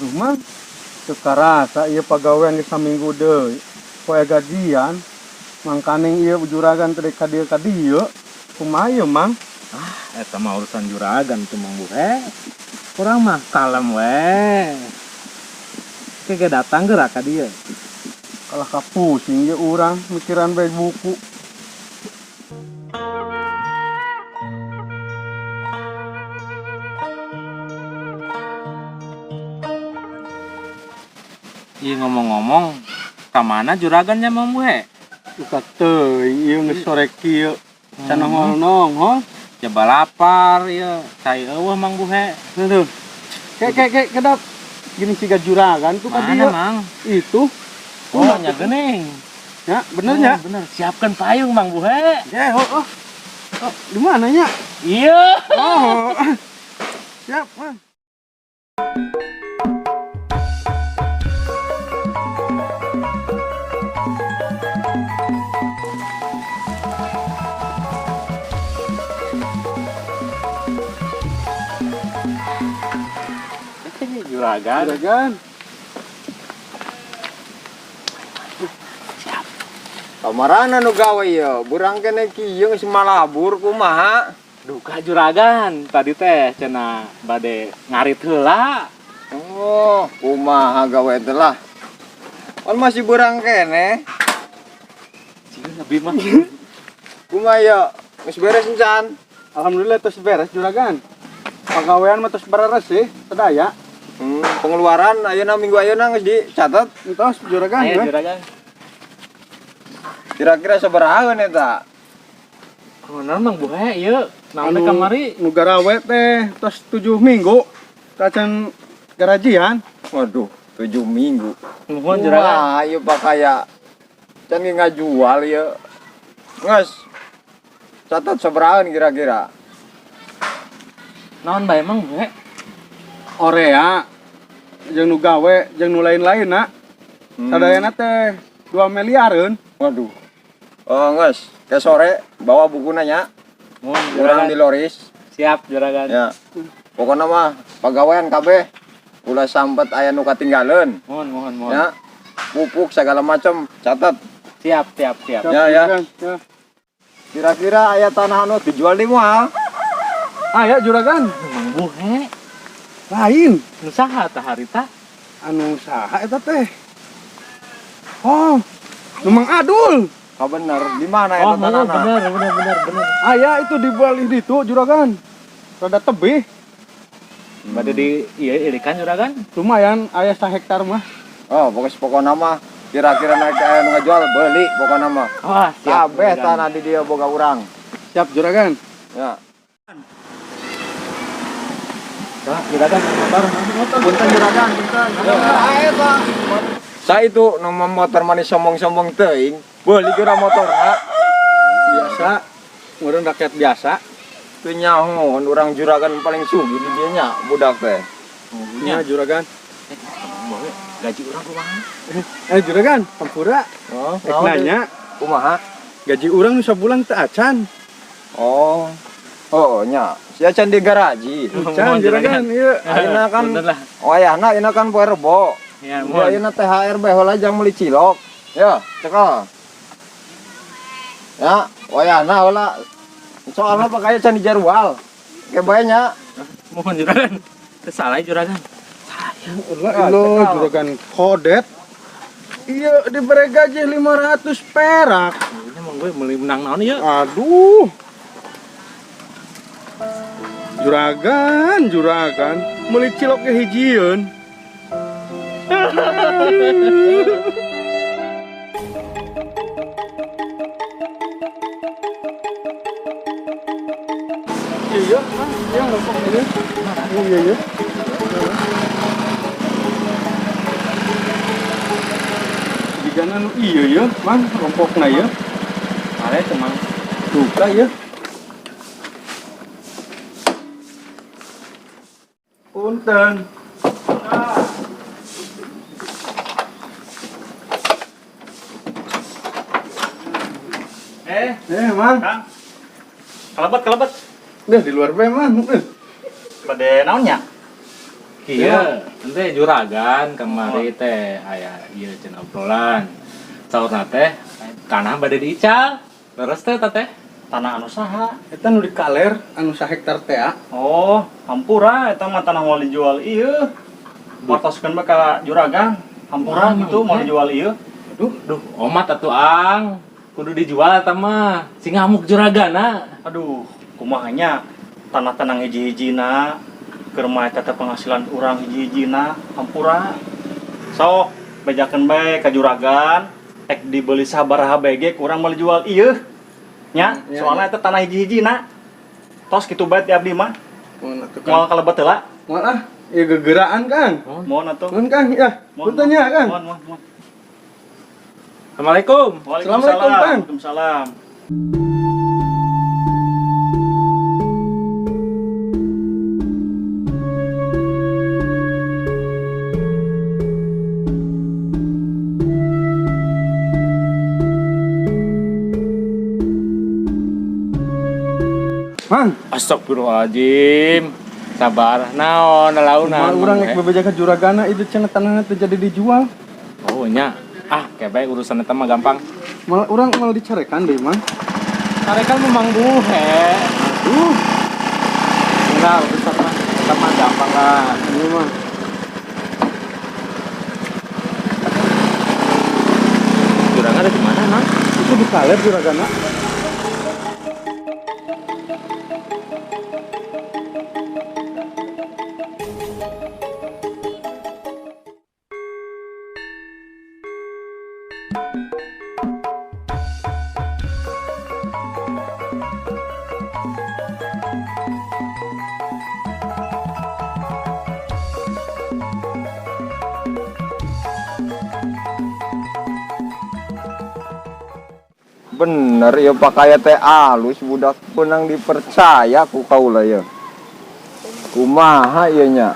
Aduh mang, sekarasa iya pagawean di saminggu deui. Poe gajian, mangkane ieu juragan teh ka dieu. Kumaha ieu mang? Eta mah urusan juragan tuh Mang Buhe. Kurang mah kalem we. Kege datang gerak ka dieu. Kalah kapusing ieu urang mikiran bae buku. Iya ngomong-ngomong, kamana juragannya Mang Buhe? Suka teuing ieu geus sore kieu. Can nongol-nongol. Coba lapar ya. Cai eueuh Mang Buhe. Aduh. Kek kedap. Gini siga juragan tuh ka Mana dieu. Mang? Itu. Oh, nya geuning. Ya, bener nya. Bener. Siapkan payung Mang Buhe. Ya, oh. Oh, di mana nya? Iya. Oh. Siap, Mang. Juragan. Juragan. Kamarana nu gawe ieu? Burang kene kieu geus malabur kumaha? Duka juragan. Tadi teh cenah bade ngarit heula. Oh, kumaha gawe teh lah. Kan masih burang kene. Sieun lebih mah. Kumaha ya? Geus beres encan? Alhamdulillah tos beres juragan. Pagawean mah tos beres sih, sedaya. Pengeluaran ayeuna minggu ayeuna geus dicatet. Entos juragan Ayo ya. juragan. Kira-kira sabaraha eta? Bener Mang Buhe ieu. Naon kamari? Nu garawe teh tos 7 minggu. Kacan garajian. Waduh, 7 minggu. Nuhun juragan. Wah, ieu pakaya. Can ge ngajual ieu. Geus. Catat sabaraha kira-kira? Naon bae Mang Buhe? Orea jeung nu gawe jeung nu lain-lainna. Sadayana teh 2 miliareun. Waduh. Oh, geus. Ke sore bawa bukuna nya. Nuhun Urang juragan. di Loris. Siap juragan. Ya. Pokoknya mah pagawean kabeh ulah sampet aya nu katinggaleun. Mohon. Ya. Pupuk segala macam catat. Siap. Ya, ya. Juragan. Ya. Kira-kira aya tanah anu dijual di moal. Aya juragan. Mang Buhe. Lain. Nu saha tah harita? Anu saha eta teh? Oh, nu Mang Adul. Oh bener, di mana Oh, eta tanahna? bener. Aya itu di balik ditu juragan. Rada tebih. Bade di irikan juragan? Lumayan aya 1 hektar mah. Oh, pokokna mah kira-kira naik aya nu ngajual beuli pokokna mah. Wah, Kabeh tanah di dieu boga urang. Siap juragan. Ya. Dah, juragan motor. Punten juragan, punten. Eta. Sa itu nama motor manis sombong-sombong teuing. Beuli geura motorna. Biasa. Urang rakyat biasa. Teu nyaho urang juragan paling sugih di dieu nya budak teh. Nya juragan. Gaji urang kumaha? Juragan, Pampura. Oh, Ek nanya, kumaha? gaji urang nu sabulan teu acan. Oh. Oh, nya. Sia can di garaji. Acan juragan ieu. Ayeuna kan Bener lah. wayahna ayeuna kan poe Rebo. Ya, Ya, mohon. ayeuna THR bae heula jang meuli cilok. Ya, cekel. Ya, wayahna heula. Soalna pakaya can dijarwal. Ke bae nya. Mohon juragan. Teu salah juragan. Lo juragan kodet. Iya diberi gaji 500 perak. Ini emang gue meuli menang naon ieu? Aduh. Juragan, meuli cilok ke hijieun. Iya, rokok ini. Iya. Jigana nu iya ya, Mang, rompokna ya. Are cemang. Duka ya. Punten. Mang. Kelebet. Dah di luar bae, Mang. Bade naonnya? Iya, ente juragan kemari teh aya ieu cenah obrolan. Saurna teh tanah bade diical. Leres teh teh. Tanah anu saha? Eta nu di kaler anu sahektar teh. Oh, hampura eta mah tanah mau dijual ieu. Martoskeun mah ka juragan. Hampura gitu mau dijual ieu. Duh, omat atuh ang. Kudu dijual eta mah. Si ngamuk juragana. Aduh, kumahanya tanah-tanah hiji-hijina keur mae teh penghasilan urang hiji-hijina hampura. So, bejakeun bae ka juragan, ek dibeli sabaraha bae ge urang mau dijual ieu. Nya, soalnya eta tanah hiji-hijina. Tos kitu bae ti abdi mah. Moal kalebet heula. Moal ah, ieu gegeraan Kang. Mohon atuh. Mun Kang, ya. Punten nya Kang. Mohon. Assalamualaikum. Assalamualaikum, Kang. Waalaikumsalam. Mang, Astagfirullahaladzim. Sabar naon mal launan. urang ek bebejaga juragana itu cenah tanahna teh jadi dijual. Oh nya. Kayak urusan eta mah gampang. Mal urang mal dicarekan deui, Mang. Tarekan memang buhe. Enggak, urusan mah eta mah gampang lah. Ieu mah. Juragan ada di mana, Mang? Itu di kaler juragana. Bener ya pakaian teh alus budak penang dipercaya ku kaula ya. Kumaha ieu nya?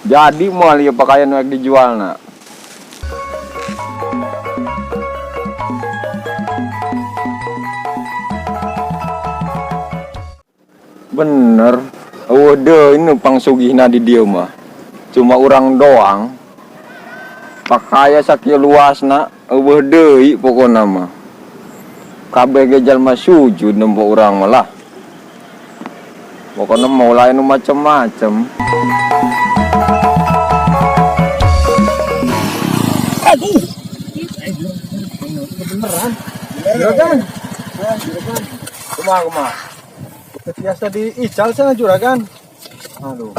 Jadi moal ieu pakaian rek dijualna. Bener. Eueuh ini pangsugihna di dieu mah. Cuma urang doang. Pakaya sakieu luasna eueuh deui pokona mah. Kabeh ge jalma sujud nempo urang mah lah. Pokona mau lain macem-macem. Beneran. Juragan. Kumaha? Biasa diical sana juragan. Aduh.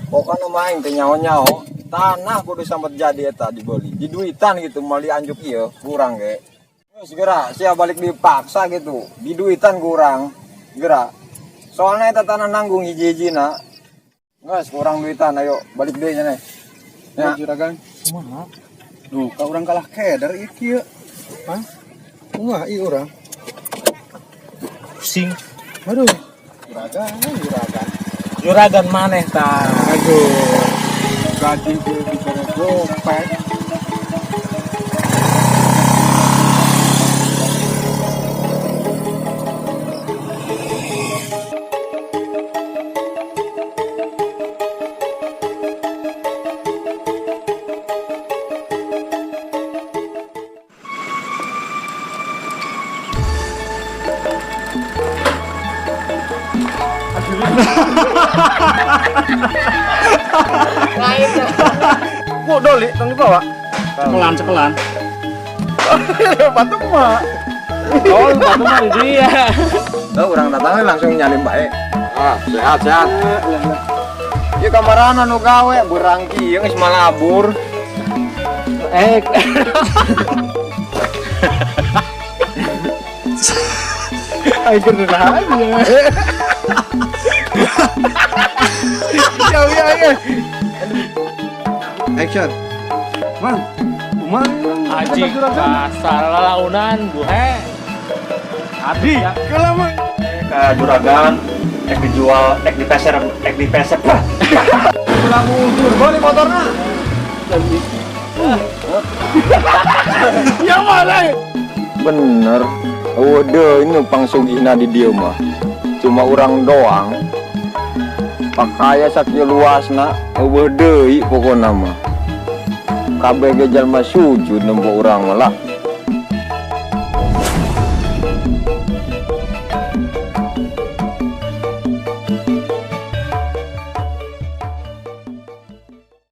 Pokona main teh nyaho-nyaho. Tanah kudu sambat jadi eta dibeli. Di duitan gitu mau dianjuk ieu kurang ge. Segera siap balik dipaksa gitu di duitan kurang segera soalnya itu tanah nanggung hiji-hijina nggak kurang duitan ayo balik deh nih Ya juragan. Kumaha? Duh, ka urang kalah keder ieu kieu. Hah? Kumaha ieu urang? Pusing. Aduh. Juragan. Juragan maneh tah. Aduh. Gaji gue bicara dompet. Bu, doli, tong dibawa. Sepelan. Batu mah. Oh, batu mah di dia. tuh orang datangnya langsung nyalim baik sehat ieu kamarana nu gawe berangki ieu geus malabur Ayo gerah aja. Ya. Action. Man, kumaha? Aji kasar launan buhe. Adi, kelama. Ke juragan, ek dijual, ek dipesep lah. pulang mundur balik motorna Ya mana? bener waduh ini pangsugihna di dieu mah cuma orang doang pakaya sakya luasna eueuh deui pokona mah kabeh ge jalma sujud nempo urang mah lah.